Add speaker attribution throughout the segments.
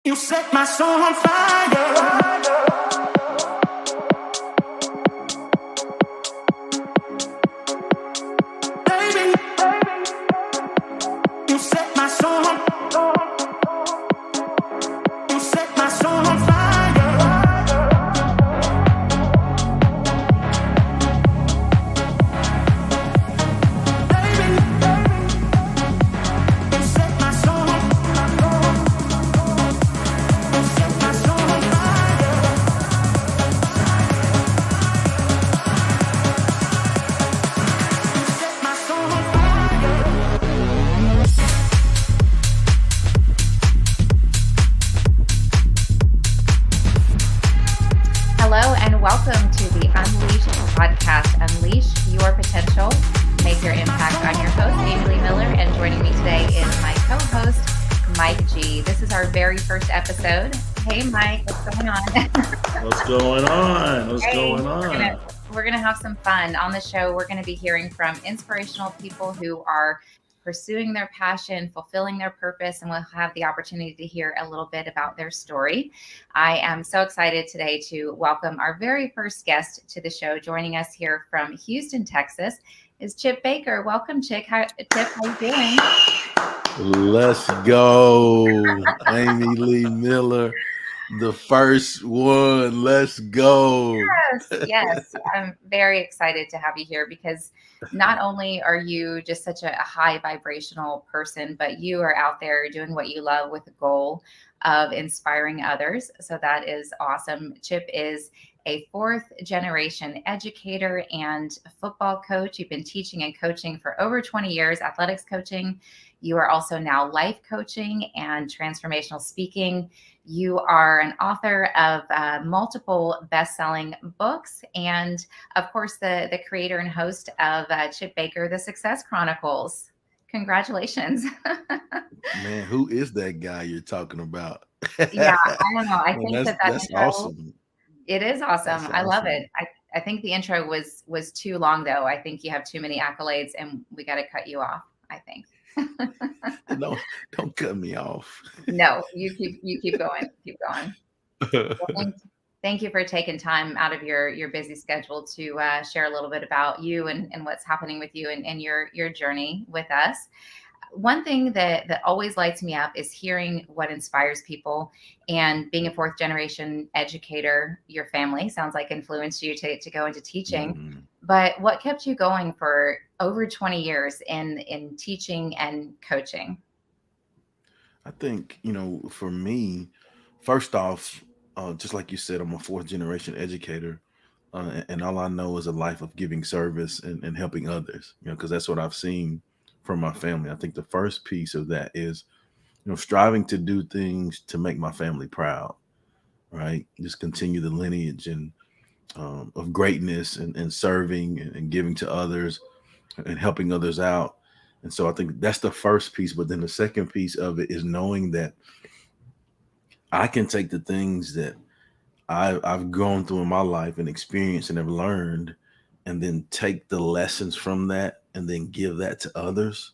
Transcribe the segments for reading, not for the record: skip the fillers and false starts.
Speaker 1: You set my soul on fire. Baby, you set my soul on you set my soul on fire. Baby, you set my soul on you set my soul on fire. You set my soul on fire.
Speaker 2: Hello and welcome to the Unleashed podcast. Unleash your potential, make your impact. I'm your host, Amy Lee Miller, and joining me today is my co-host, Mike G. This is our very first episode. Hey, Mike, what's going on?
Speaker 3: What's going on? What's
Speaker 2: Hey,
Speaker 3: going
Speaker 2: we're
Speaker 3: on?
Speaker 2: gonna have some fun on the show. We're going to be hearing from inspirational people who are pursuing their passion, fulfilling their purpose, and we'll have the opportunity to hear a little bit about their story. I am so excited today to welcome our very first guest to the show. Joining us here from Houston, Texas, is Chip Baker. Welcome, Chip. How you doing?
Speaker 3: Let's go, Amy Lee Miller, the first one. Let's go.
Speaker 2: Yes. I'm very excited to have you here because not only are you just such a high vibrational person, but you are out there doing what you love with the goal of inspiring others. So that is awesome. Chip is a fourth generation educator and football coach. You've been teaching and coaching for over 20 years, athletics coaching. You are also now life coaching and transformational speaking. You are an author of multiple best-selling books, and of course, the creator and host of Chip Baker, the Success Chronicles. Congratulations!
Speaker 3: Man, who is that guy you're talking about?
Speaker 2: Yeah, I don't know. I
Speaker 3: Man,
Speaker 2: think that
Speaker 3: that's
Speaker 2: intro,
Speaker 3: awesome.
Speaker 2: it is awesome.
Speaker 3: That's
Speaker 2: I love
Speaker 3: awesome.
Speaker 2: it. I think the intro was too long, though. I think you have too many accolades, and we got to cut you off, I think.
Speaker 3: Don't cut me off.
Speaker 2: No, you keep going. Keep going. Well, thank you for taking time out of your busy schedule to share a little bit about you and what's happening with you and your journey with us. One thing that always lights me up is hearing what inspires people, and being a fourth generation educator. Your family sounds like influenced you to go into teaching.
Speaker 3: Mhm.
Speaker 2: But what kept you going for over 20 years in teaching and coaching?
Speaker 3: I think, for me, first off, just like you said, I'm a fourth generation educator. And all I know is a life of giving service and helping others, because that's what I've seen from my family. I think the first piece of that is, striving to do things to make my family proud, right? Just continue the lineage and of greatness and serving and giving to others and helping others out. And so I think that's the first piece. But then the second piece of it is knowing that I can take the things that I've gone through in my life and experienced and have learned, and then take the lessons from that and then give that to others.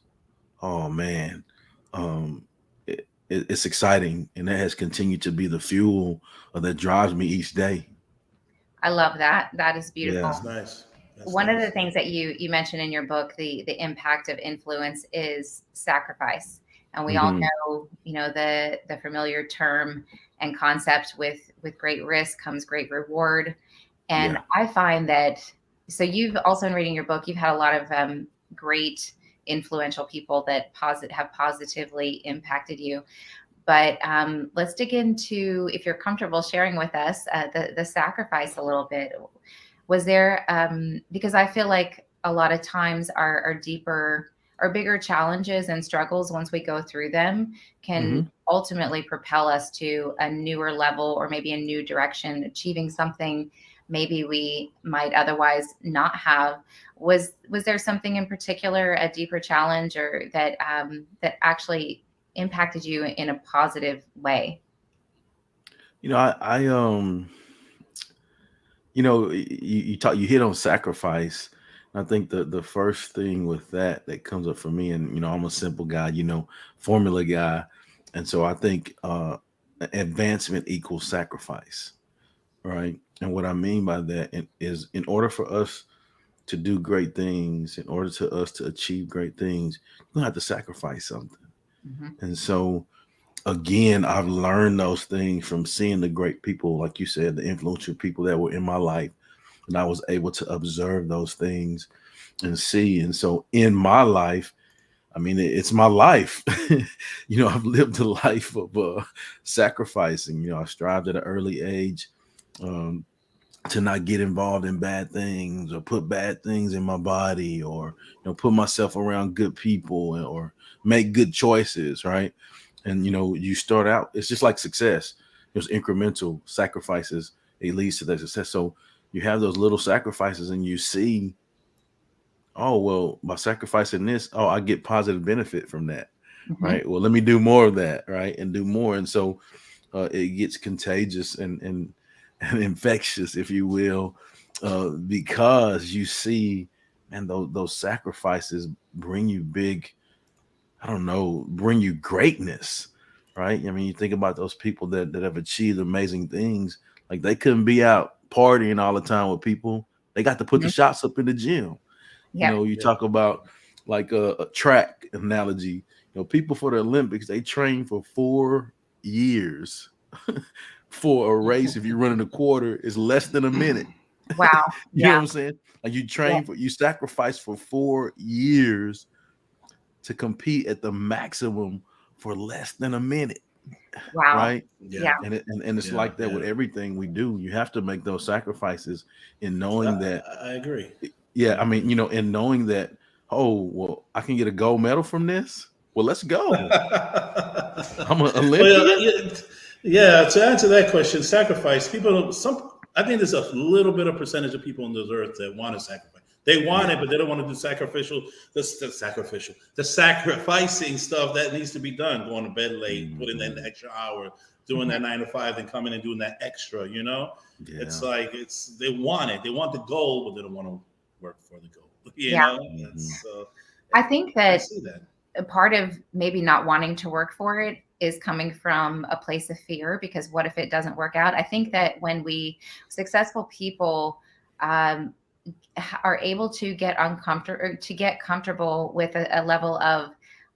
Speaker 3: Oh man, it's exciting, and that has continued to be the fuel that drives me each day.
Speaker 2: I love that. That is beautiful.
Speaker 3: Yeah.
Speaker 4: That's nice. That's
Speaker 2: One of
Speaker 4: nice.
Speaker 2: the things that you mentioned in your book, the impact of influence is sacrifice. And we all
Speaker 3: Mhm.
Speaker 2: know, the familiar term and concept with great risk comes great reward. And
Speaker 3: Yeah.
Speaker 2: I find that, so you've also, in reading your book, you've had a lot of great influential people that have positively impacted you. But let's dig into, if you're comfortable sharing with us, the sacrifice a little bit. Was there, because I feel like a lot of times our deeper or bigger challenges and struggles, once we go through them, can
Speaker 3: Mhm.
Speaker 2: ultimately propel us to a newer level or maybe a new direction, achieving something maybe we might otherwise not have. Was there something in particular, a deeper challenge, or that actually impacted you in a positive way?
Speaker 3: I you hit on sacrifice. I think the first thing with that comes up for me, and I'm a simple guy, formula guy, and so I think advancement equals sacrifice, right? And what I mean by that is, in order for us to do great things, in order to us to achieve great things, you're gonna have to sacrifice something.
Speaker 2: Hmm.
Speaker 3: And so, again, I've learned those things from seeing the great people, like you said, the influential people that were in my life, and I was able to observe those things and see. And so, in my life, I mean, it's my life. I've lived a life of sacrificing. I strived at an early age um, to not get involved in bad things or put bad things in my body, or put myself around good people, or make good choices, right? And you start out, it's just like success. There's incremental sacrifices, it leads to that success. So you have those little sacrifices and you see, oh, well, by sacrificing this, oh, I get positive benefit from that,
Speaker 2: Hmm.
Speaker 3: right? Well, let me do more of that, right? And do more. And so it gets contagious and and infectious, if you will, because you see, and those sacrifices bring you big, I don't know, bring you greatness, right? I mean, you think about those people that have achieved amazing things, like they couldn't be out partying all the time with people. They got to put the
Speaker 2: Hmm.
Speaker 3: shots up in the gym.
Speaker 2: Yep.
Speaker 3: You
Speaker 4: Yeah.
Speaker 3: talk about like a track analogy. People for the Olympics, they train for 4 years for a race. If you're running a quarter, it's less than a minute.
Speaker 2: Wow.
Speaker 3: You know what
Speaker 2: Yeah.
Speaker 3: I'm saying? Like
Speaker 2: Yeah.
Speaker 3: you sacrifice for 4 years to compete at the maximum for less than a minute,
Speaker 2: Wow.
Speaker 3: right?
Speaker 2: Yeah.
Speaker 4: Yeah.
Speaker 3: And it's
Speaker 4: Yeah.
Speaker 3: like that with
Speaker 4: Yeah.
Speaker 3: everything we do. You have to make those sacrifices in knowing that,
Speaker 4: I agree.
Speaker 3: yeah,
Speaker 4: I
Speaker 3: I mean,
Speaker 4: agree.
Speaker 3: in knowing that, oh, well, I can get a gold medal from this. Well, let's go. I'm an
Speaker 4: Well,
Speaker 3: Olympian.
Speaker 4: yeah. To answer that question, sacrifice. People don't. I think there's a little bit of percentage of people on this earth that want to sacrifice. They want it,
Speaker 3: Yeah.
Speaker 4: but they don't want to do the sacrificing stuff that needs to be done. Going to bed late, putting in the
Speaker 3: Mhm.
Speaker 4: extra hour, doing
Speaker 2: Hmm.
Speaker 4: that 9 to 5, then coming and doing that extra. It's
Speaker 3: Yeah.
Speaker 4: like they want it. They want the goal, but they don't want to work for the goal.
Speaker 2: Yeah.
Speaker 3: Mhm.
Speaker 4: It's
Speaker 2: I think
Speaker 4: I
Speaker 2: that
Speaker 4: see that.
Speaker 2: a part of maybe not wanting to work for it is coming from a place of fear, because what if it doesn't work out? I think that when successful people um, are able to get uncomfortable, or to get comfortable with a level of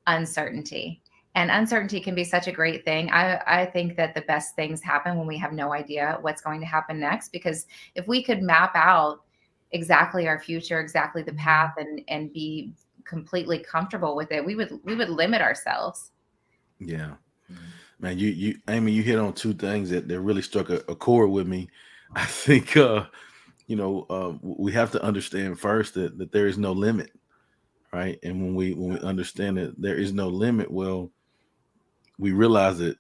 Speaker 2: uncertainty. And uncertainty can be such a great thing. I think that the best things happen when we have no idea what's going to happen next, because if we could map out exactly our future, exactly the path, and be completely comfortable with it, we would limit ourselves.
Speaker 3: Yeah.
Speaker 4: Mhm.
Speaker 3: Man, you Amy, you hit on two things that really struck a chord with me. I think we have to understand first that there is no limit, right? And when we understand that there is no limit, well, we realize that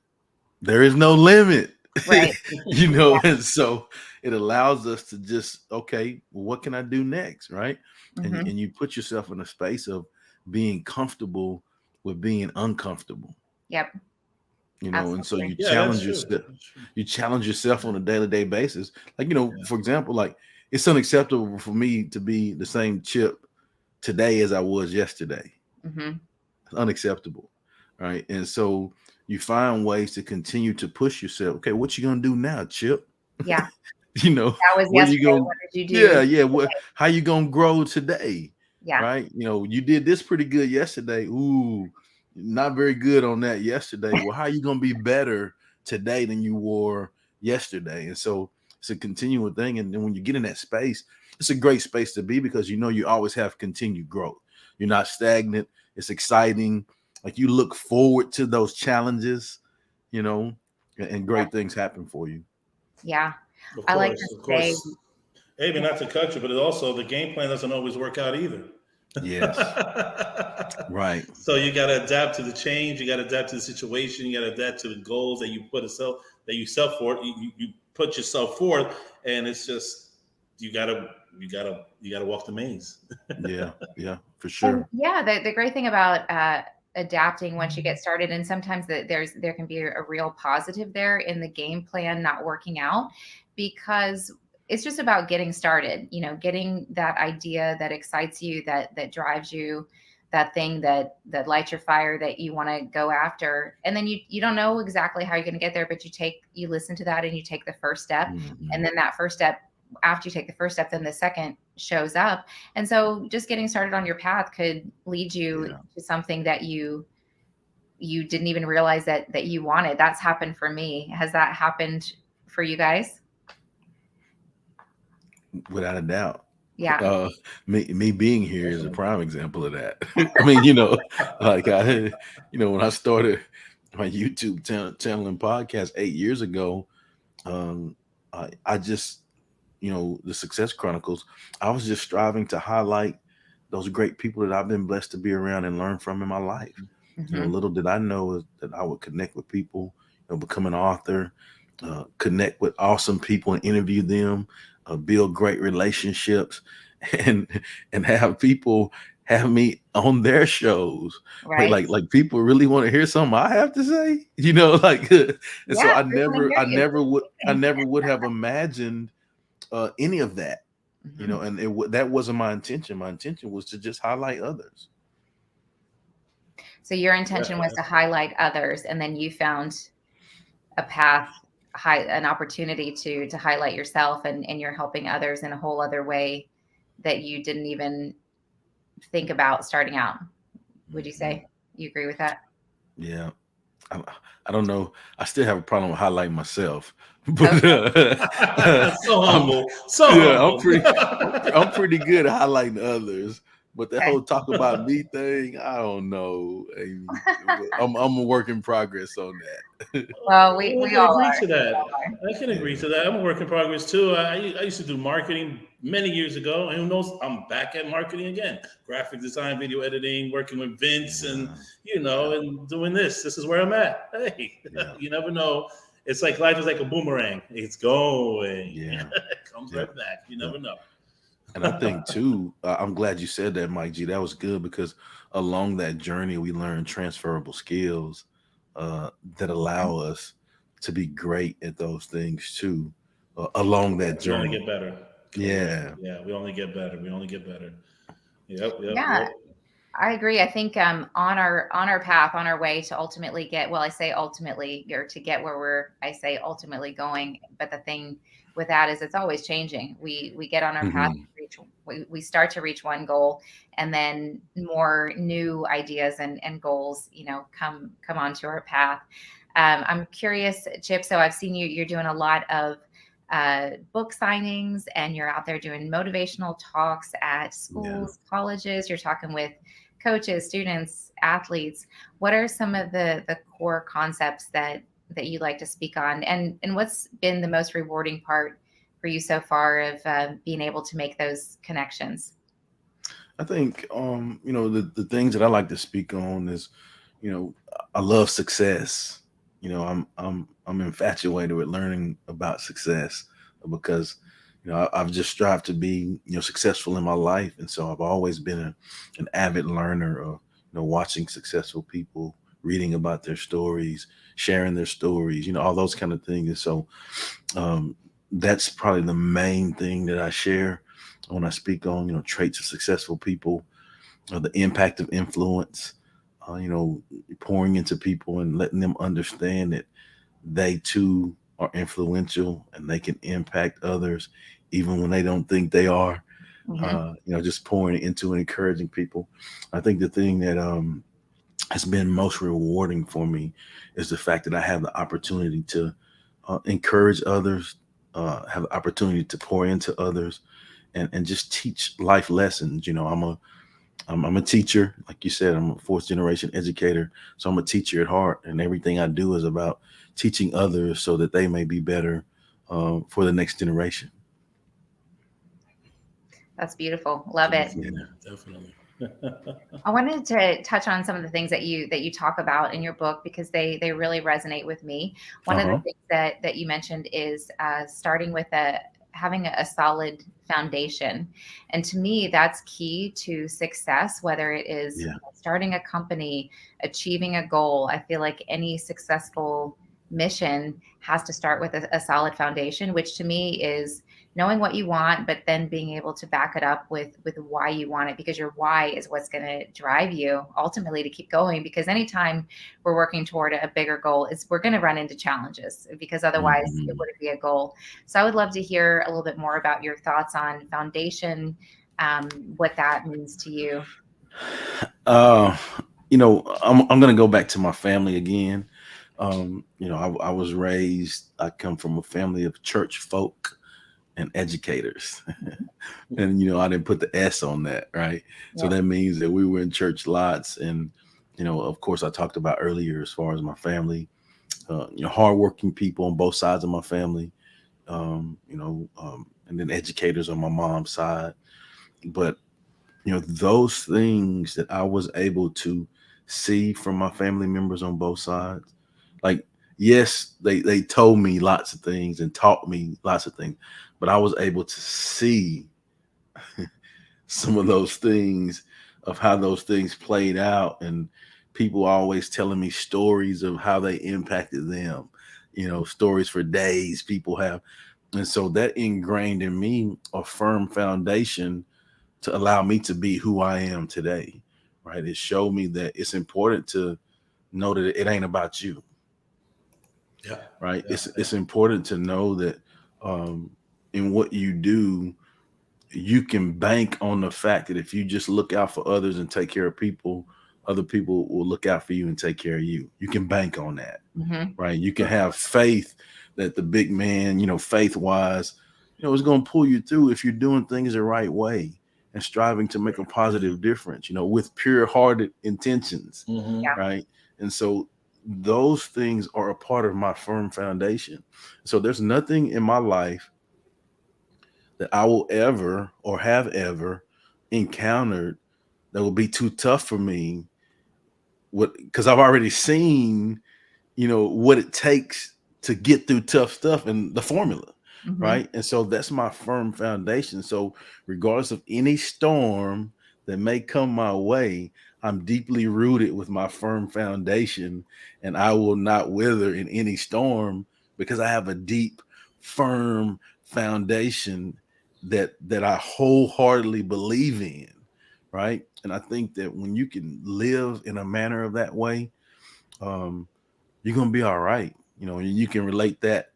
Speaker 3: there is no limit.
Speaker 2: Right.
Speaker 3: And so it allows us to just, okay, well, what can I do next, right? and
Speaker 2: Hmm.
Speaker 3: and you put yourself in a space of being comfortable with being uncomfortable,
Speaker 2: Yep.
Speaker 3: and so
Speaker 2: Absolutely.
Speaker 3: you
Speaker 4: Yeah, that's
Speaker 3: challenge
Speaker 4: true.
Speaker 3: yourself.
Speaker 4: That's true.
Speaker 3: You challenge yourself on a daily basis, like,
Speaker 4: Yeah.
Speaker 3: for example, like, it's unacceptable for me to be the same Chip today as I was yesterday.
Speaker 2: Hmm.
Speaker 3: It's unacceptable, right? And so you find ways to continue to push yourself. Okay, what you gonna do now, Chip?
Speaker 2: Yeah.
Speaker 3: you know
Speaker 2: That was
Speaker 3: what are you
Speaker 2: yesterday.
Speaker 3: gonna
Speaker 2: What did you
Speaker 3: Yeah,
Speaker 2: do?
Speaker 3: yeah, what how you gonna grow today,
Speaker 2: Yeah.
Speaker 3: right? You did this pretty good yesterday. Ooh, not very good on that yesterday. Well, how you gonna be better today than you were yesterday? And so it's a continual thing. And then when you get in that space, it's a great space to be, because you always have continued growth. You're not stagnant. It's exciting. Like, you look forward to those challenges, you know and
Speaker 2: Yeah.
Speaker 3: great things happen for you.
Speaker 2: Yeah.
Speaker 4: Of
Speaker 2: I like to
Speaker 4: course, of
Speaker 2: say,
Speaker 4: course. Maybe not to cut you, but it also the game plan doesn't always work out either.
Speaker 3: Yes. Right.
Speaker 4: So you got to adapt to the change. You got to adapt to the situation. You got to adapt to the goals that you set forth. You put yourself forth, and it's just you gotta walk the maze.
Speaker 3: Yeah. Yeah. For
Speaker 2: and
Speaker 3: sure.
Speaker 2: yeah, the great thing about adapting once you get started, and sometimes there can be a real positive there in the game plan not working out, because it's just about getting started, getting that idea that excites you, that drives you, that thing that lights your fire that you want to go after. And then you don't know exactly how you're going to get there, but you listen to that and you take the first step.
Speaker 3: Mhm.
Speaker 2: And then that first step, after you take the first step, then the second shows up. And so just getting started on your path could lead you
Speaker 3: Yeah.
Speaker 2: to something that you didn't even realize that you wanted. That's happened for me. Has that happened for you guys?
Speaker 3: Without a doubt.
Speaker 2: Yeah.
Speaker 3: Me being here is a
Speaker 4: Definitely.
Speaker 3: prime example of that. I mean, you know, like when I started my YouTube channel and podcast 8 years ago, um, I just, the Success Chronicles, I was just striving to highlight those great people that I've been blessed to be around and learn from in my life.
Speaker 2: Mhm.
Speaker 3: Little did I know is that I would connect with people, become an author, connect with awesome people and interview them, build great relationships, and have people have me on their shows.
Speaker 2: Right.
Speaker 3: Like people really want to hear something I have to say, like, and so
Speaker 2: Yeah, we wanna hear you.
Speaker 3: I never would have imagined any of that,
Speaker 2: Mhm.
Speaker 3: and that wasn't my intention. My intention was to just highlight others.
Speaker 2: So your intention was to highlight others, and then you found a path, an opportunity to highlight yourself, and you're helping others in a whole other way that you didn't even think about starting out. Would you say you agree with that?
Speaker 3: Yeah. I, I don't know. I still have a problem with highlighting myself, but
Speaker 2: Okay.
Speaker 4: So
Speaker 3: I'm
Speaker 4: humble. So
Speaker 3: yeah,
Speaker 4: humble.
Speaker 3: I'm pretty good at highlighting others. But that
Speaker 2: Okay.
Speaker 3: whole talk about me thing, I don't know, Amy. I'm a work in progress on that.
Speaker 2: Well,
Speaker 4: Well, I
Speaker 2: we
Speaker 4: can
Speaker 2: all
Speaker 4: agree
Speaker 2: are.
Speaker 4: to
Speaker 2: We
Speaker 4: that.
Speaker 2: all are.
Speaker 4: I can agree
Speaker 3: Yeah.
Speaker 4: to that. I'm a work in progress too. I used to do marketing many years ago, and who knows? I'm back at marketing again. Graphic design, video editing, working with Vince, and
Speaker 3: Yeah.
Speaker 4: and doing this. This is where I'm at. Hey,
Speaker 3: Yeah.
Speaker 4: you never know. It's like life is like a boomerang. It's going.
Speaker 3: Yeah.
Speaker 4: It comes
Speaker 3: Yeah.
Speaker 4: right back. You
Speaker 3: Yeah.
Speaker 4: never know.
Speaker 3: And I think too, I'm glad you said that, Mike G. That was good because along that journey, we learn transferable skills that allow us to be great at those things too, along that
Speaker 4: We only
Speaker 3: journey.
Speaker 4: get better. Correct.
Speaker 3: Yeah.
Speaker 4: Yeah, we only get better. We only get better. Yep, yep,
Speaker 2: Yeah,
Speaker 4: yep.
Speaker 2: I agree. I think on our path, on our way to ultimately get, well, I say ultimately, or to get where I say ultimately going. But the thing with that is it's always changing. We get on our path,
Speaker 3: Mhm.
Speaker 2: we start to reach one goal, and then more new ideas and goals, come onto our path. I'm curious, Chip. So I've seen you're doing a lot of book signings, and you're out there doing motivational talks at
Speaker 3: Yeah.
Speaker 2: schools, colleges. You're talking with coaches, students, athletes. What are some of the core concepts that you like to speak on, and what's been the most rewarding part for you so far of being able to make those connections?
Speaker 3: I think the things that I like to speak on is, I love success. I'm infatuated with learning about success because I've just strived to be successful in my life, and so I've always been an avid learner of watching successful people, reading about their stories, sharing their stories, all those kind of things. And so um, that's probably the main thing that I share when I speak on traits of successful people, the impact of influence, pouring into people and letting them understand that they too are influential and they can impact others even when they don't think they are.
Speaker 2: Mm-hmm.
Speaker 3: Just pouring into and encouraging people. I think the thing that has been most rewarding for me is the fact that I have the opportunity to encourage others, have the opportunity to pour into others, and just teach life lessons. I'm a teacher, like you said. I'm a fourth generation educator, so I'm a teacher at heart, and everything I do is about teaching others so that they may be better for the next generation.
Speaker 2: That's beautiful. Love it.
Speaker 4: Definitely, definitely.
Speaker 2: I wanted to touch on some of the things that you talk about in your book because they really resonate with me. One
Speaker 3: Uh
Speaker 2: of the
Speaker 3: huh.
Speaker 2: things that you mentioned is starting with having a solid foundation, and to me that's key to success. Whether it is
Speaker 3: Yeah.
Speaker 2: starting a company, achieving a goal, I feel like any successful mission has to start with a solid foundation, which to me is knowing what you want, but then being able to back it up with why you want it, because your why is what's going to drive you ultimately to keep going. Because anytime we're working toward a bigger goal, we're going to run into challenges, because otherwise it
Speaker 3: Mhm.
Speaker 2: wouldn't be a goal. So I would love to hear a little bit more about your thoughts on foundation, what that means to you.
Speaker 3: Uh, I'm gonna go back to my family again. I was raised. I come from a family of church folk and educators, and I didn't put the S on that, right? So
Speaker 2: Yeah.
Speaker 3: that means that we were in church lots, and of course, I talked about earlier as far as my family. Hardworking people on both sides of my family. And then educators on my mom's side, but those things that I was able to see from my family members on both sides, like, yes, they told me lots of things and taught me lots of things, but I was able to see some of those things, of how those things played out, and people always telling me stories of how they impacted them, stories for days people have. And so that ingrained in me a firm foundation to allow me to be who I am today, right? It showed me that it's important to know that it ain't about you,
Speaker 4: Yeah.
Speaker 3: right?
Speaker 4: Yeah.
Speaker 3: It's important to know that in what you do, you can bank on the fact that if you just look out for others and take care of people, other people will look out for you and take care of you. You can bank on that,
Speaker 2: Mm-hmm.
Speaker 3: right? You can have faith that the big man, faith wise, is going to pull you through if you're doing things the right way and striving to make a positive difference, with pure hearted intentions,
Speaker 4: Mm-hmm.
Speaker 2: Yeah.
Speaker 3: right? And so those things are a part of my firm foundation. So there's nothing in my life that I will ever or have ever encountered that will be too tough for me. Because I've already seen what it takes to get through tough stuff and the formula,
Speaker 2: Mm-hmm.
Speaker 3: right? And so that's my firm foundation. So regardless of any storm that may come my way, I'm deeply rooted with my firm foundation, and I will not wither in any storm because I have a deep, firm foundation that I wholeheartedly believe in, right? And I think that when you can live in a manner of that way, um, you're gonna be all right. And you can relate that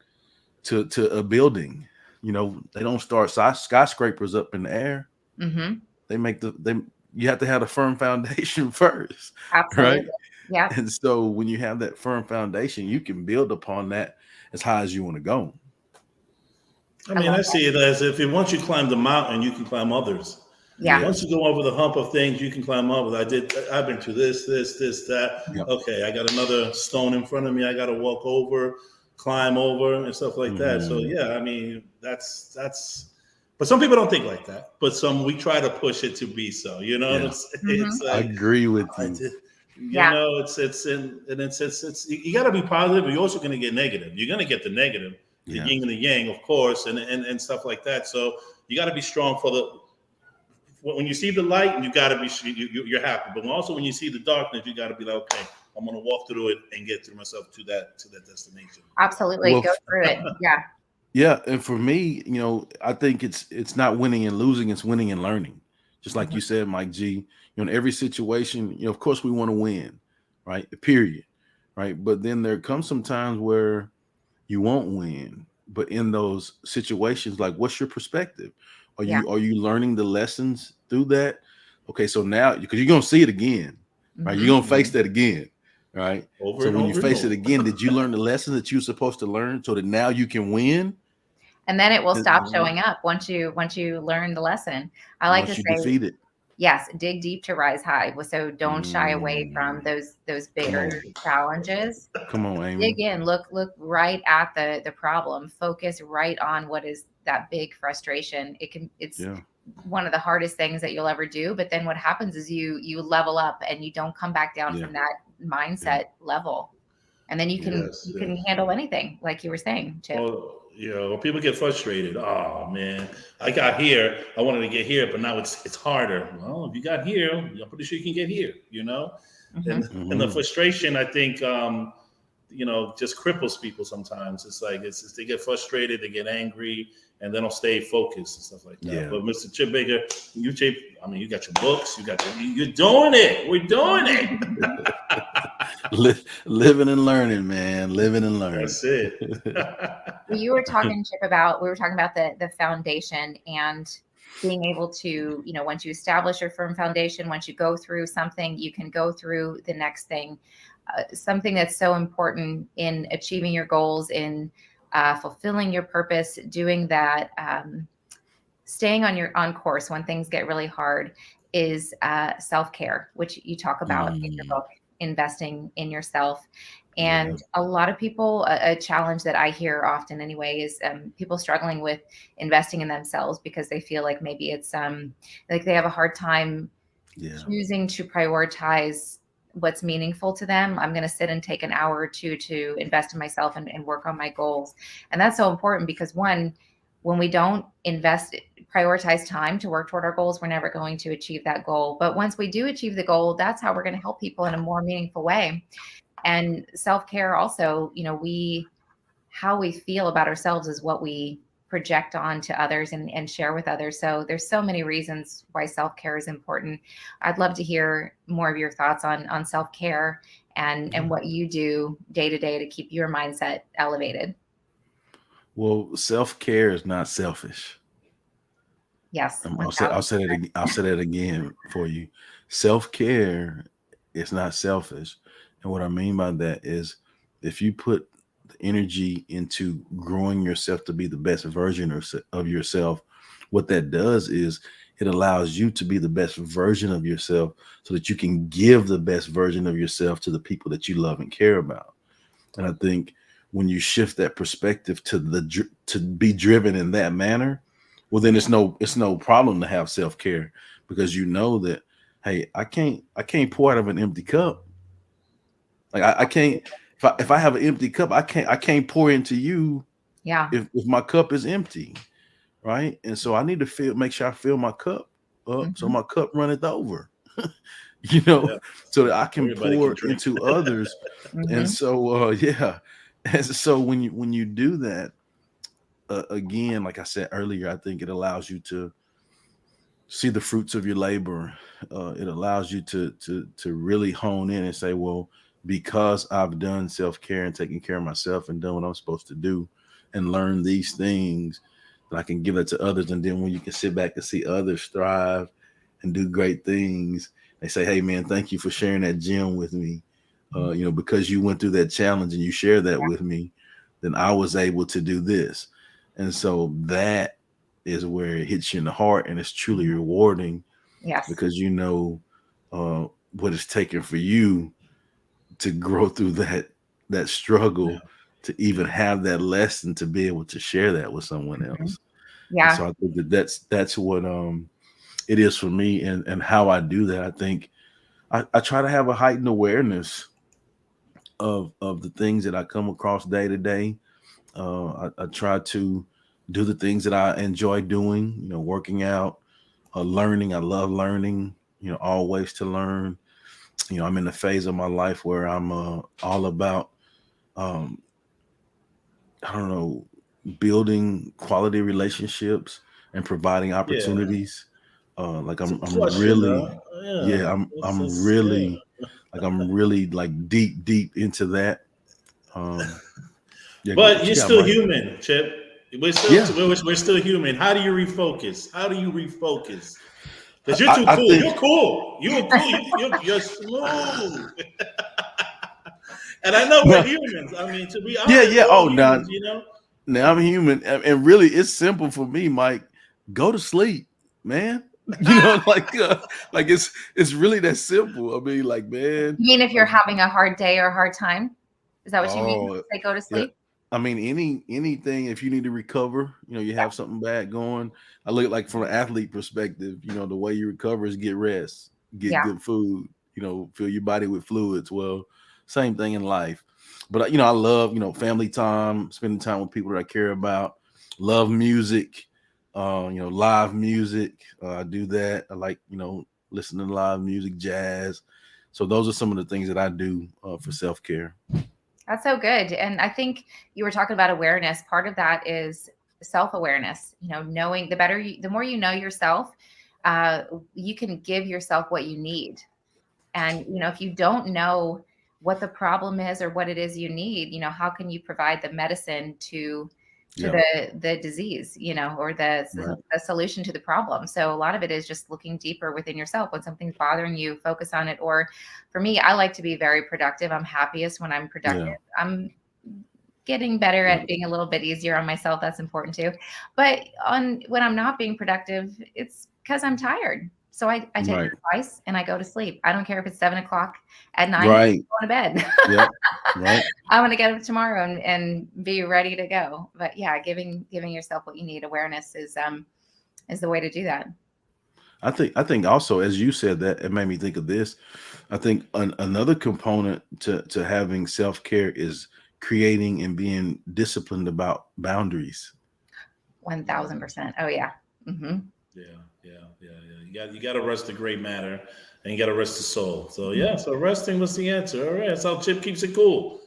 Speaker 3: to a building. They don't start skyscrapers up in the air.
Speaker 2: Mm-hmm.
Speaker 3: They make they You have to have a firm foundation first, right?
Speaker 2: Absolutely. Yeah.
Speaker 3: And so when you have that firm foundation, you can build upon that as high as you want to go.
Speaker 4: I
Speaker 2: I
Speaker 4: mean,
Speaker 2: love
Speaker 4: I
Speaker 2: that.
Speaker 4: see it as if once you climb the mountain, you can climb others.
Speaker 2: Yeah.
Speaker 4: Once
Speaker 3: Yes.
Speaker 4: you go over the hump of things, you can climb others. I've been through this, that.
Speaker 3: Yep.
Speaker 4: Okay, I got another stone in front of me. I got to walk over, climb over, and stuff like that. So
Speaker 3: Mhm.
Speaker 4: yeah, I mean, that's. But some people don't think like that. But we try to push it to be so. You know what I'm
Speaker 3: Yeah,
Speaker 4: saying?
Speaker 2: Mm-hmm.
Speaker 4: It's
Speaker 3: I
Speaker 4: like
Speaker 3: agree with
Speaker 4: I
Speaker 3: you.
Speaker 4: did. You
Speaker 2: Yeah.
Speaker 4: know, it's you got to be positive, but you're also going to get negative. You're going to get the negative, the
Speaker 3: Yeah.
Speaker 4: yin and the yang, of course, and stuff like that. So you got to be strong for the when you see the light, you got to be you're happy. But also when you see the darkness, you got to be like, okay, I'm going to walk through it and get through myself to that destination.
Speaker 2: Absolutely.
Speaker 3: Well,
Speaker 2: Go through it. Yeah.
Speaker 3: yeah, and for me, I think it's not winning and losing, it's winning and learning. Just like
Speaker 2: Mm-hmm.
Speaker 3: you said, Mike G, in every situation, of course we want to win, right? Period. Right. But then there comes some times where you won't win. But in those situations, like, what's your perspective? Are
Speaker 2: Yeah.
Speaker 3: you learning the lessons through that? Okay, so now, because you're gonna see it again, right? You're
Speaker 2: Mm-hmm.
Speaker 3: gonna face
Speaker 4: Mhm.
Speaker 3: that again, right?
Speaker 4: Over
Speaker 3: So
Speaker 4: and
Speaker 3: when you
Speaker 4: over and
Speaker 3: face it
Speaker 4: over.
Speaker 3: again, did you learn the lesson that you're supposed to learn so that now you can win?
Speaker 2: And then it will
Speaker 3: And
Speaker 2: stop showing up once you learn the lesson. I like to
Speaker 3: once you
Speaker 2: say,
Speaker 3: defeat it,
Speaker 2: yes, dig deep to rise high. So don't shy away from
Speaker 3: mm,
Speaker 2: those
Speaker 3: come
Speaker 2: bigger
Speaker 3: on,
Speaker 2: challenges.
Speaker 3: come on,
Speaker 2: Dig
Speaker 3: Amy.
Speaker 2: in, look right at the problem. Focus right on what is that big frustration. It's
Speaker 3: Yeah,
Speaker 2: one of the hardest things that you'll ever do. But then what happens is you level up and you don't come back down
Speaker 3: yeah,
Speaker 2: from that
Speaker 3: yeah,
Speaker 2: mindset level. And then you
Speaker 3: yeah,
Speaker 2: can
Speaker 4: Yes,
Speaker 2: you can
Speaker 4: yes.
Speaker 2: handle anything, like you were saying, Chip.
Speaker 4: Well, when people get frustrated, oh man, I got here. I wanted to get here, but now it's harder. Well, if you got here, I'm pretty sure you can get here.
Speaker 2: Hmm.
Speaker 4: And the
Speaker 3: hmm
Speaker 4: frustration, I think, just cripples people sometimes. It's like it's they get frustrated, they get angry, and they don't stay focused and stuff like that.
Speaker 3: Yeah.
Speaker 4: But Mr. Chip Baker, you got your books, you're doing it. We're doing it.
Speaker 3: Living and learning, man. Living and learning.
Speaker 4: That's it.
Speaker 2: Well, we were talking about the foundation and being able to, once you establish your firm foundation, once you go through something, you can go through the next thing. Something that's so important in achieving your goals, in fulfilling your purpose, doing that, staying on course when things get really hard, is self-care, which you talk about in your book, investing in yourself. And a lot of people, a challenge that I hear often anyway, is people struggling with investing in themselves because they feel like maybe it's like they have a hard time choosing to prioritize what's meaningful to them. I'm going to sit and take an hour or two to invest in myself and work on my goals. And that's so important because when we don't prioritize time to work toward our goals, we're never going to achieve that goal. But once we do achieve the goal, that's how we're going to help people in a more meaningful way. And self-care also, how we feel about ourselves is what we project on to others and share with others. So there's so many reasons why self-care is important. I'd love to hear more of your thoughts on self-care and what you do day to day to keep your mindset elevated.
Speaker 3: Well, self-care is not selfish.
Speaker 2: Yes.
Speaker 3: I'll say that again for you. Self-care is not selfish. And what I mean by that is if you put the energy into growing yourself to be the best version of yourself, what that does is it allows you to be the best version of yourself so that you can give the best version of yourself to the people that you love and care about. And I think when you shift that perspective to be driven in that manner, well, then it's no problem to have self-care because you know that, hey, I can't pour out of an empty cup. Like I can't, if I have an empty cup, I can't pour into you.
Speaker 2: Yeah.
Speaker 3: If my cup is empty, right? And so I need to make sure I fill my cup up so my cup runneth over, so that I can pour into others. And so, and so when you do that, again, like I said earlier, I think it allows you to see the fruits of your labor. It allows you to really hone in and say, well, because I've done self-care and taken care of myself and done what I'm supposed to do and learn these things, that I can give it to others. And then when you can sit back and see others thrive and do great things, they say, hey man, thank you for sharing that gem with me. Because you went through that challenge and you shared that with me, then I was able to do this. And so that is where it hits you in the heart and it's truly rewarding.
Speaker 2: Yes.
Speaker 3: Because what it's taken for you to grow through that struggle to even have that lesson to be able to share that with someone else.
Speaker 2: Yeah.
Speaker 3: And so I think that's what it is for me and how I do that. I think I try to have a heightened awareness of the things that I come across day to day. I try to do the things that I enjoy doing, working out, learning. I love learning, always to learn. I'm in a phase of my life where I'm all about, building quality relationships and providing opportunities. I'm really like deep into that.
Speaker 4: But you're still human, Chip. We're still human. How do you refocus? Because you're too cool. You're cool. You're smooth. And I know we're humans. I mean, to be honest,
Speaker 3: Now I'm human, and really, it's simple for me, Mike. Go to sleep, man. It's really that simple. I mean, like, man.
Speaker 2: You mean if you're having a hard day or a hard time? Is that what you mean? Say go to sleep?
Speaker 3: Yeah. I mean, anything, if you need to recover, you have something bad going. I look like from an athlete perspective, the way you recover is get rest, get good food, fill your body with fluids. Well, same thing in life. But, I love, family time, spending time with people that I care about, love music, live music. I do that. I like, listening to live music, jazz. So those are some of the things that I do for self-care.
Speaker 2: That's so good. And I think you were talking about awareness. Part of that is self-awareness, knowing the more you know yourself, uh, you can give yourself what you need. And, if you don't know what the problem is or what it is you need, how can you provide the medicine to
Speaker 3: Yeah.
Speaker 2: the disease, or
Speaker 3: Right.
Speaker 2: the solution to the problem? So a lot of it is just looking deeper within yourself. When something's bothering you, focus on it. Or for me, I like to be very productive. I'm happiest when I'm productive.
Speaker 3: Yeah.
Speaker 2: I'm getting better
Speaker 3: Yeah.
Speaker 2: at being a little bit easier on myself. That's important too. But when I'm not being productive, it's because I'm tired. So I take
Speaker 3: Right.
Speaker 2: my advice and I go to sleep. I don't care if it's 7 o'clock at night,
Speaker 3: Right.
Speaker 2: I'm going to bed.
Speaker 3: Yep. Right.
Speaker 2: I'm going to get up tomorrow and be ready to go. But yeah, giving yourself what you need. Awareness is the way to do that.
Speaker 3: I think also, as you said that, it made me think of this. I think another component to having self-care is creating and being disciplined about boundaries.
Speaker 2: 1,000%. Oh yeah. Hmm.
Speaker 4: Yeah, yeah, yeah, yeah. You got to rest the gray matter, and you got to rest the soul. So yeah, so resting was the answer. All right, that's how Chip keeps it cool.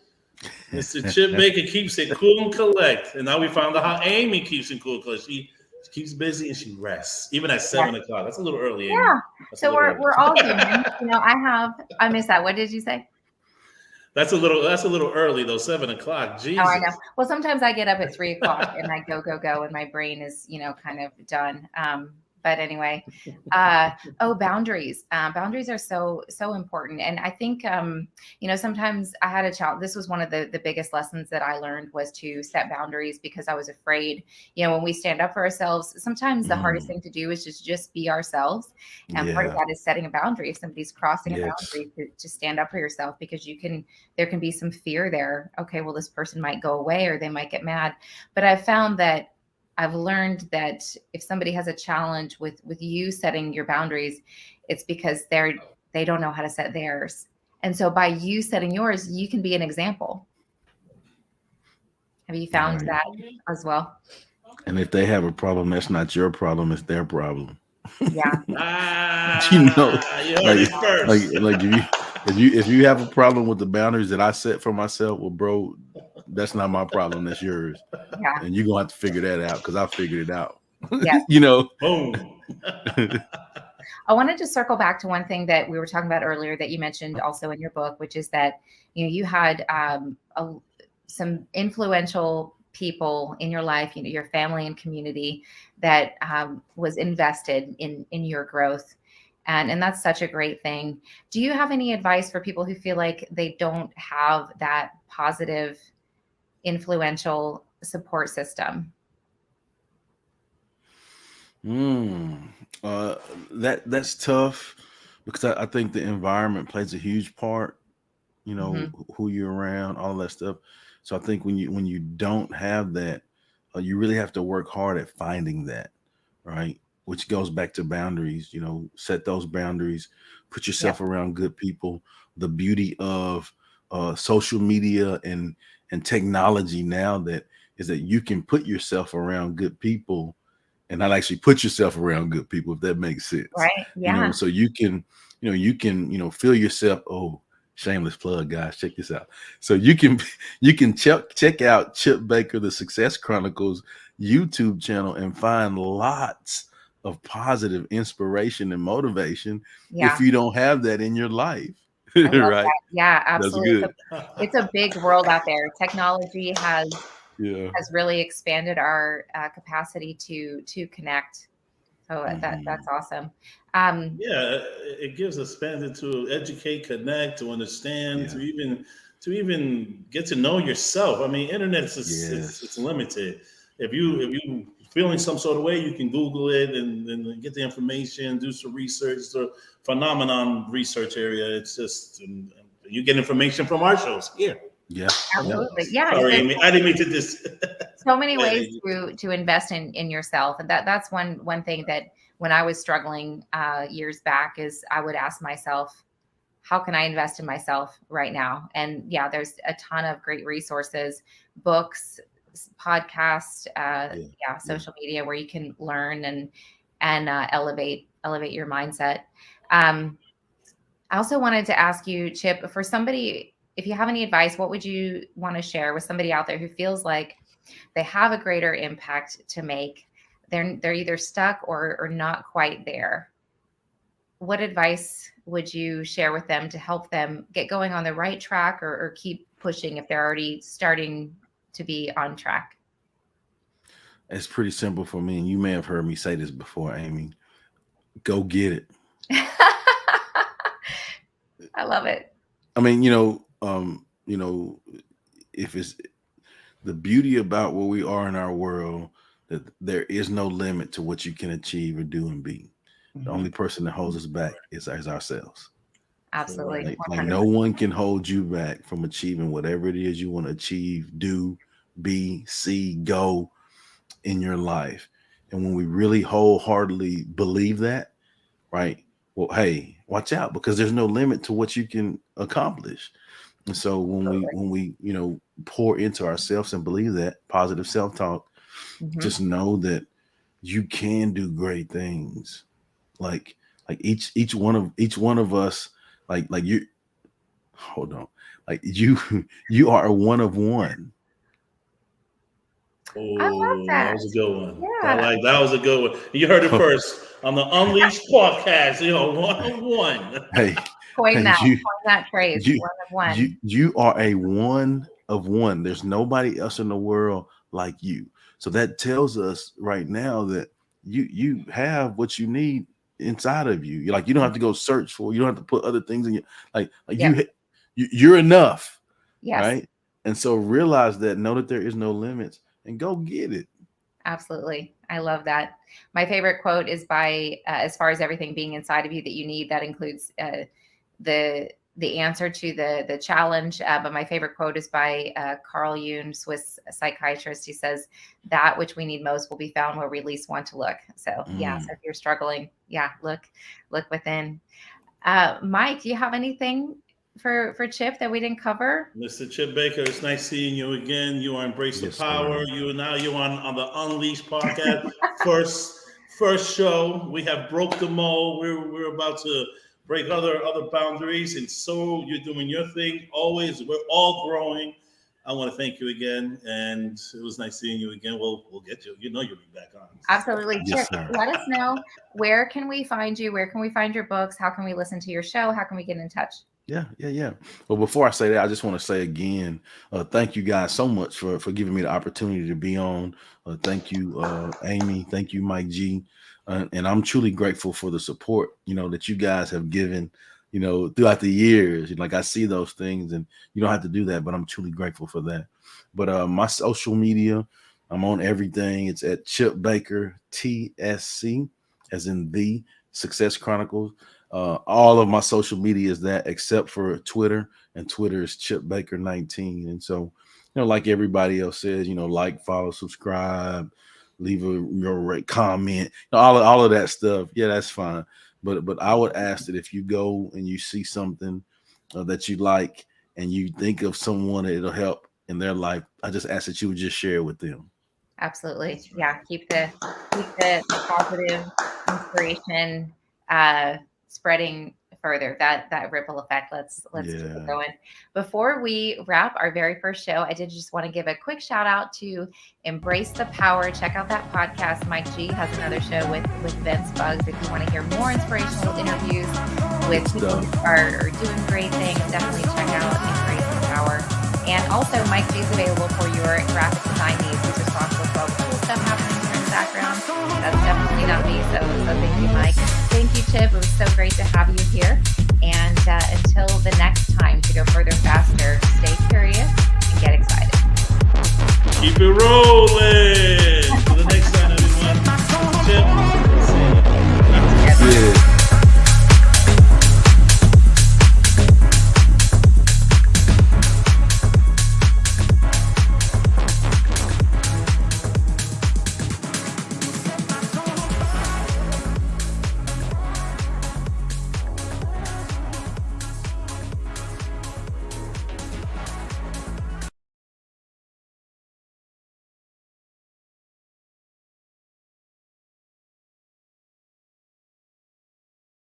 Speaker 4: Mr. Chip Baker keeps it cool and collect. And now we found out how Amy keeps it cool because she keeps busy and she rests even at 7 o'clock. That's a little early, Amy.
Speaker 2: Yeah.
Speaker 4: That's a
Speaker 2: So
Speaker 4: little
Speaker 2: we're
Speaker 4: early.
Speaker 2: we're all human. I missed that. What did you say?
Speaker 4: That's a little early though. 7 o'clock.
Speaker 2: Oh, I know.
Speaker 4: Jesus.
Speaker 2: Well, sometimes I get up at 3 o'clock and I go, and my brain is, kind of done. But anyway, boundaries. Boundaries are so important. And I think, sometimes I had a child. This was one of the biggest lessons that I learned was to set boundaries because I was afraid, when we stand up for ourselves, sometimes the hardest
Speaker 3: Mm,
Speaker 2: thing to do is just be ourselves. And part of
Speaker 3: yeah.
Speaker 2: that is setting a boundary. If somebody's crossing a
Speaker 3: Yes.
Speaker 2: boundary, to stand up for yourself, because there can be some fear there. Okay, well, this person might go away or they might get mad. But I've learned that if somebody has a challenge with you setting your boundaries, it's because they don't know how to set theirs. And so by you setting yours, you can be an example. Have you found
Speaker 3: Right.
Speaker 2: that as well?
Speaker 3: And if they have a problem, that's not your problem; it's their problem.
Speaker 2: Yeah.
Speaker 3: You know,
Speaker 4: You heard
Speaker 3: like
Speaker 4: it first.
Speaker 3: if you have a problem with the boundaries that I set for myself, well, bro, that's not my problem. That's yours,
Speaker 2: Yeah.
Speaker 3: and you're gonna have to figure that out because I figured it out.
Speaker 2: Yes.
Speaker 3: you know.
Speaker 4: Boom.
Speaker 2: I wanted to circle back to one thing that we were talking about earlier that you mentioned also in your book, which is that you had some influential people in your life, your family and community that was invested in your growth, and that's such a great thing. Do you have any advice for people who feel like they don't have that positive, influential support system?
Speaker 3: Mm, uh, that's tough because I think the environment plays a huge part.
Speaker 2: Hmm.
Speaker 3: Who you're around, all that stuff. So I think when you don't have that, you really have to work hard at finding that, right? Which goes back to boundaries. Set those boundaries, put
Speaker 2: Yeah.
Speaker 3: yourself around good people. The beauty of social media and technology now that is that you can put yourself around good people and not actually put yourself around good people, if that makes sense.
Speaker 2: Right. Yeah.
Speaker 3: So you can fill yourself. Oh, shameless plug, guys. Check this out. So you can check out Chip Baker, the Success Chronicles YouTube channel, and find lots of positive inspiration and motivation if
Speaker 2: Yeah.
Speaker 3: you don't have that in your life.
Speaker 2: I love
Speaker 3: Right?
Speaker 2: that. Yeah,
Speaker 3: That's
Speaker 2: absolutely.
Speaker 3: good.
Speaker 2: It's a big world out there. Technology
Speaker 3: Yeah.
Speaker 2: has really expanded our capacity to connect. So
Speaker 3: Mhm.
Speaker 2: that's awesome. Um,
Speaker 4: Yeah, it gives us standard to educate, connect, to understand,
Speaker 3: Yeah.
Speaker 4: to even get to know yourself. I mean, internet is it's
Speaker 3: Yes.
Speaker 4: limited. If you feeling some sort of way, you can Google it and get the information, do some research. It's a phenomenon research area. It's just you get information from our shows here.
Speaker 3: Yeah. Yeah.
Speaker 2: Absolutely. Yeah.
Speaker 4: Sorry,
Speaker 2: There's
Speaker 4: Amy. I didn't mean to dis.
Speaker 2: so many
Speaker 4: Go ahead,
Speaker 2: ways
Speaker 4: Amy.
Speaker 2: to invest in yourself, and that's one thing that when I was struggling years back is I would ask myself, how can I invest in myself right now? And yeah, there's a ton of great resources, books, podcasts,
Speaker 3: Yeah.
Speaker 2: yeah,
Speaker 3: Yeah.
Speaker 2: social media where you can learn and elevate your mindset. Um, I also wanted to ask you, Chip, for somebody if you have any advice, what would you want to share with somebody out there who feels like they have a greater impact to make? They're either stuck or not quite there. What advice would you share with them to help them get going on the right track or keep pushing if they're already starting to be on track?
Speaker 3: It's pretty simple for me, and you may have heard me say this before, Amy. Go get it.
Speaker 2: I love it.
Speaker 3: I mean, if it's the beauty about where we are in our world, that there is no limit to what you can achieve or do and be. The only person that holds us back is ourselves.
Speaker 2: Absolutely.
Speaker 3: Like no one can hold you back from achieving whatever it is you want to achieve, do, be, see, go in your life. And when we really wholeheartedly believe that, right? Well, hey, watch out, because there's no limit to what you can accomplish. And so when we pour into ourselves and believe that, positive self-talk, just know that you can do great things. Like each one of us, like you, hold on, like you are a one of one.
Speaker 4: Oh,
Speaker 2: I love
Speaker 4: that
Speaker 2: that.
Speaker 4: was a good one.
Speaker 2: Yeah.
Speaker 4: That was a good one. You heard it first on the Unleashed podcast. One of one.
Speaker 3: Hey,
Speaker 2: Coin that phrase. One of one.
Speaker 3: You are a one of one. There's nobody else in the world like you. So that tells us right now that you have what you need inside of you. You don't have to go search for. You don't have to put other things in you. You're enough.
Speaker 2: Yes.
Speaker 3: Right. And so realize that, know that there is no limits, and go get it.
Speaker 2: Absolutely. I love that. My favorite quote is by, as far as everything being inside of you that you need, that includes the answer to the challenge. But my favorite quote is by Carl Jung, Swiss psychiatrist. He says, that which we need most will be found where we least want to look. So so if you're struggling, look within. Mike, do you have anything for Chip that we didn't cover?
Speaker 4: Mr. Chip Baker, it's nice seeing you again. You are Embrace the Power. You're on the Unleashed podcast. first show. We have broke the mold. We're about to break other boundaries, and so you're doing your thing. Always, we're all growing. I want to thank you again, and it was nice seeing you again. We'll get you. You'll be back on.
Speaker 2: Absolutely.
Speaker 3: Yes,
Speaker 2: Chip, let us know, where can we find you? Where can we find your books? How can we listen to your show? How can we get in touch?
Speaker 3: Yeah. Well, before I say that, I just want to say again, thank you guys so much for giving me the opportunity to be on. Thank you, Amy. Thank you, Mike G. And I'm truly grateful for the support, that you guys have given, throughout the years. Like, I see those things, and you don't have to do that, but I'm truly grateful for that. But my social media, I'm on everything. It's at Chip Baker, TSC, as in the Success Chronicles. All of my social media is that, except for Twitter, and Twitter is Chip Baker 19. And so, like everybody else says, like, follow, subscribe, leave your comment, all of that stuff. Yeah, that's fine. But I would ask that if you go and you see something that you like, and you think of someone that it'll help in their life, I just ask that you would just share it with them.
Speaker 2: Absolutely. Yeah. Keep the positive inspiration spreading further, that ripple effect. Let's keep it going. Before we wrap our very first show, I did just want to give a quick shout out to Embrace the Power. Check out that podcast. Mike G has another show with Vince Bugs. If you want to hear more inspirational interviews with people who are doing great things, definitely check out Embrace the Power. And also, Mike G is available for your graphic design needs. He's responsible for all the cool stuff happening here in the background. That's definitely not me. So thank you, Mike. Thank you, Chip. It was so great to have you here. And until the next time, to go further